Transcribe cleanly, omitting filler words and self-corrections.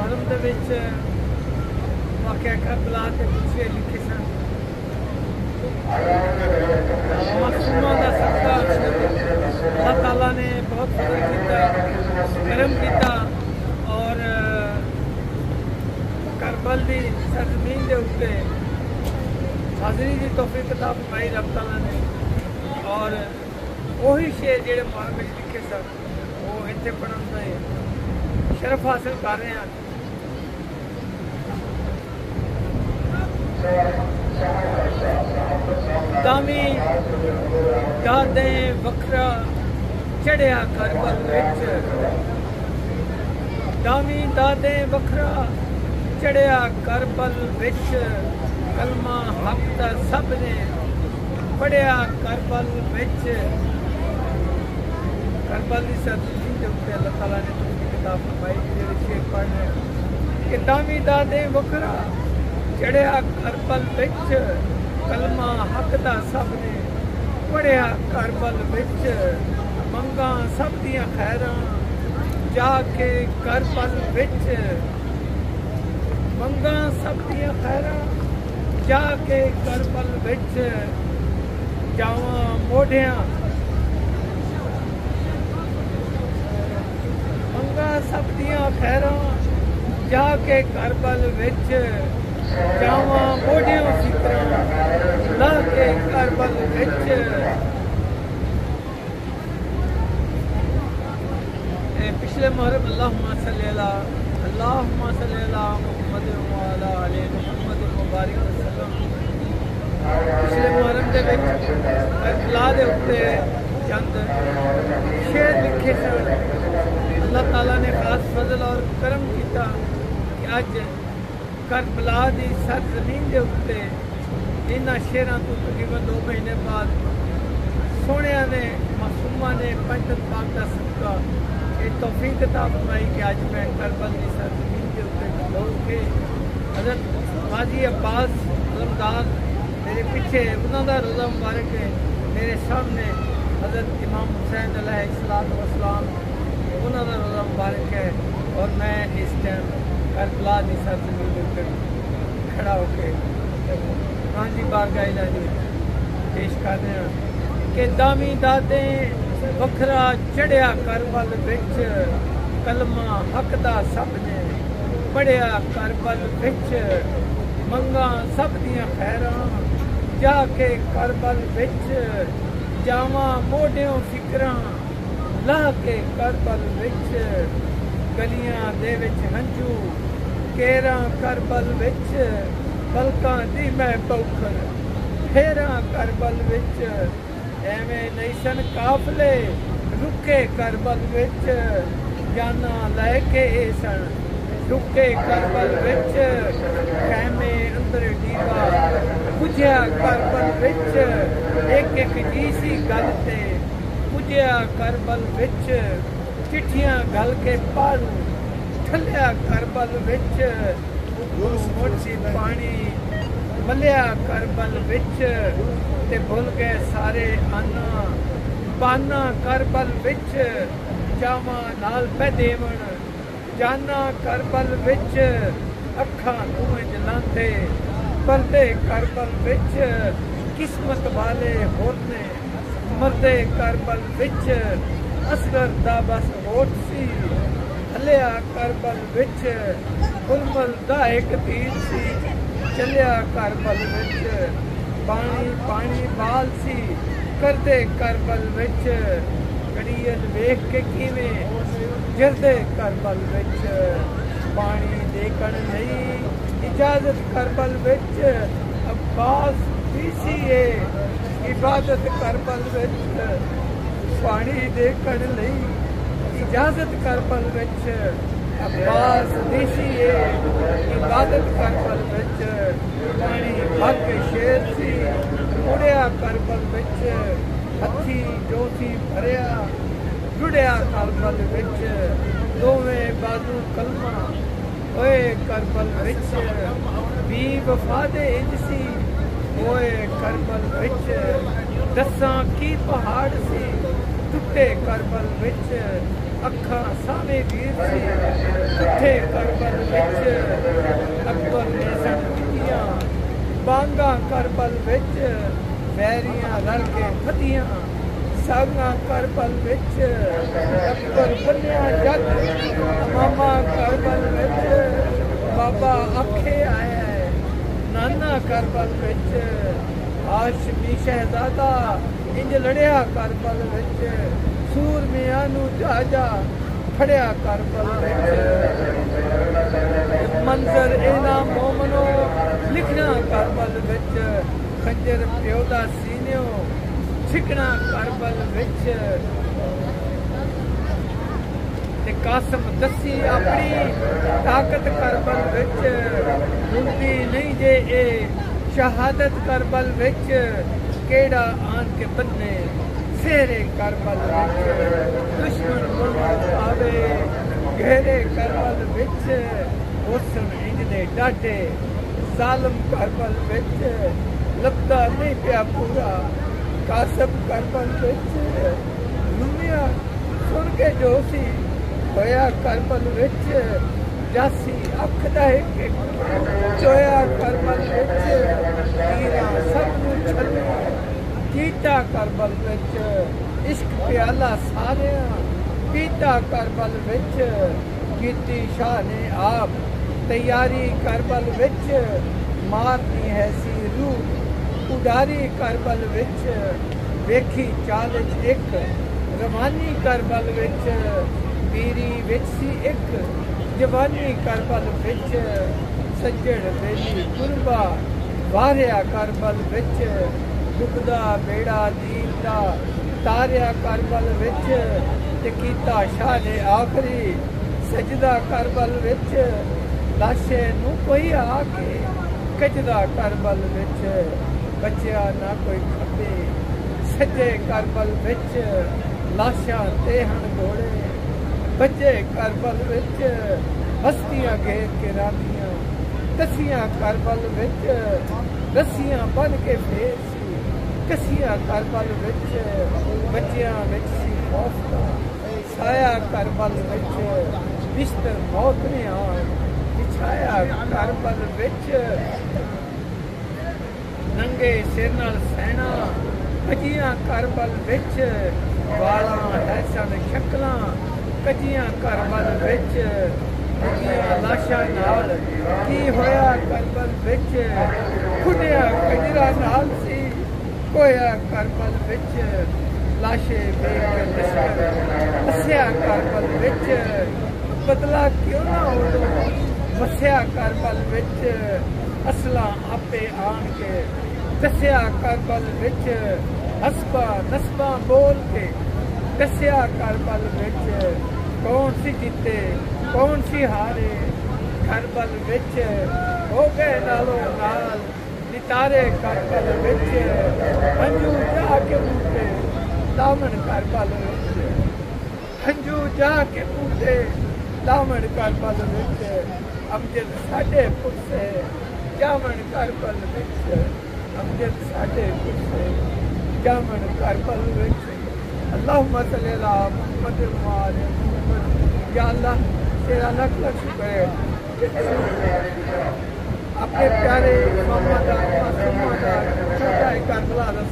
मुहर्रम दे विच वाक़या करबला के पिछे लिखे सन मासूमां दा सदका अल्लाह ताला ने बहुत फजल किया, करम किया और करबल की सरजमीन के उत्ते हाज़री की तौफीक अता फरमाई रब ताला ने। और वही शेर जेड़े मुहर्रम में लिखे सन वो इत्थे पढ़न दे शरफ हासिल कर रहे हैं। दामी दादे वखरा चढ़िया करबल विच, दामी दादे वखरा चढ़िया करबल विच, कलमा हक दा सब ने पढ़िया करबल विच। करबल की सरजमीन के उत्ते अल्लाह ताला ने अपनी किताब फरमाई जेड़े शेर पढ़ने कि दामी दादे वखरा चढ़िया करबल विच, कलमा हक दा सब ने पढ़िया करबल विच, मंगा सब दियां खैरां जाके करबल विच, मंगा सब दियां खैरां जाके करबल विच, जावां मोढ़ियां मंगा सब दियां खैरां जाके करबल विच, जावां मोढ़ियां फिक्रां ला के करबल विच। पिछले मुहर्रम अल्लाहुम्मा सल्ली अला मुहम्मद व अला आले मुहम्मद मुबारक वसल्लम। पिछले मुहर्रम के करबला के उत्ते चंद शेर लिखे सन। अल्लाह ताला ने खास फजल और करम किया कि अज करबला की सरजमीन के उत्ते इन्हां शेरां तो तकरीबन 2 महीने बाद सोहणिया ने मासूमा ने पंजत पाक का सदका ये तौफीक अता फरमाई कि अज मैं करबल की सरजमीन के उत्ते खलो के हज़रत गाजी अब्बास अलमदार मेरे पीछे उन्होंने रोज़ा मुबारक है, मेरे सामने हज़रत इमाम हुसैन अलैहिस्सलाम उन्होंने रोज़ा मुबारक है और मैं इस टाइम करबला की सरजमीन पर खड़ा होकर हाँ जी बारगाह इलाही पेश कर रहे हैं कि दामी दादे वखरा चढ़िया करबल विच, कलमा हक दा सब ने पढ़िया करबल विच, मंगा सब दियां खैरां जाके करबल विच, जावां मोढ़ियों फिक्रां ला के करबल विच, गलियां दे विच हंझू केरां करबल विच, पलकां दी मैं पौखर फेरां करबल विच, एवें नहीं सन काफले रुके करबल विच, जाना लैके सन रुके करबल विच, खैमे अंदर दीवा पुजया करबल विच, एक एक जी सी गल ते पुजया करबल विच, चिट्ठियां गल के पालू ठलिया करबल विच, मोटी पानी मलिया करबल विच, ते भुल गए सारे आना बाना करबल विच, जावां नाल पै देवण जाना करबल विच, अखां धुएं जलांदे पर्दे करबल विच, किस्मत वाले होने मरदे करबल विच, असगर दा बस होठ सी हलिया करबल विच, गुलमल दा एक तीर सी चलिया करबल विच, पानी पानी बाल सी करदे करबल विच, घड़ियल वेख के किवें जरदे करबल विच, पानी देखण लई इजाजत करबल विच, अब्बास पीसी है इबादत करबल विच, पानी देखण लई इजाजत करबल विच, अब्बास देसी है इबादत करबल विच, पानी भर के शेर सी उड़िया करबल विच, हथी जोसी भरिया जुड़िया करबल विच, दोवें बाजू कलमा ओए करबल विच, बी वफा दे इंजसी ओए करबल विच, दसां की पहाड़ सी टुटे करबल विच, अखा सावे वीर सी किथे करबल विच अकबर ने सन कीतियां बांगा करबल विच वैरियां रल के फतियां सागा करबल विच अकबर बन्या जग मामा करबल विच बाबा आखे आया है नाना करबल विच हाशमी शहजादा इंज लड़िया करबल विच सूरमियां नू जाजा फड़िया करबल विच मंजर इना मोमनो लिखना करबल विच खंजर प्यो दा सीनियो छिकना करबल विच ते कासम दसी अपनी ताकत करबल विच हुंदी नहीं जे ए शहादत करबल विच केड़ा आन के बन्ने सेरे करबल विच दुश्मन मुल्क आवे घेरे करबल विच हुसन इंज दे डाटे जालिम करबल विच लबदा नहीं पिया पूरा कासम करबल विच दुनिया सुन के जोशी होया करबल विच जासी अख दा एक चोया करबल विच तीरा सब नू छल्ले कीता करबल विच इश्क प्याला सारिया पीता करबल विच कीती शाह ने आप तैयारी करबल विच मारनी है सी रूह उडारी करबल विच वेखी चाल एक रवानी करबल विच पीरी विच सी एक जवानी करबल विच सज्जड़ बेली कुर्बा वारिया करबल विच डुबदा बेड़ा दीन दा तारिया करबल विच ते कीता शाह ने आखरी सजदा करबल विच लाशे नू कोई आके कजदा करबल विच बचिया ना कोई खपे सजे करबल विच लाशा ते हन घोड़े बचे करबल विच हस्तियां घेर के रांदियां कसियां करबल विच रस्सियां बन के फेसी कसियां करबल विच बच्चियां विच सी खौफ दा साया करबल विच बिस्तर मौत ने आन बिछाया करबल विच नंगे सिर नाल सैना कजियां करबल विच वालां हैसन शक्लां कजियां करबल विच लाशा नाल की होया करबल विच खुदिया कजरा नाल सी कोया करबल विच लाशे बेक लश्कर वसिया करबल विच बदला क्यों ना उदो वसिया करबल विच असला आपे आन के दसिया करबल विच हसबा नस्बा बोल के दसिया करबल विच कौन सी जीते कौन सी हारे करबल विच हो गए नालों नाल नितारे करबल विच हंजू जाके बूटे दामन करबल विच हंजू जाके बूटे दामन करबल विच अमजद साडे पुरसे जामन करबल विच अमजद साडे पुरसे जामन करबल विच अल्लाहुम्मा सल्ली अला मुहम्मद व आले मुहम्मद। या अल्लाह तेरा लख लख शुक्र है अपने प्यारे इमाम दा मासूमा दा छोटा करबला दा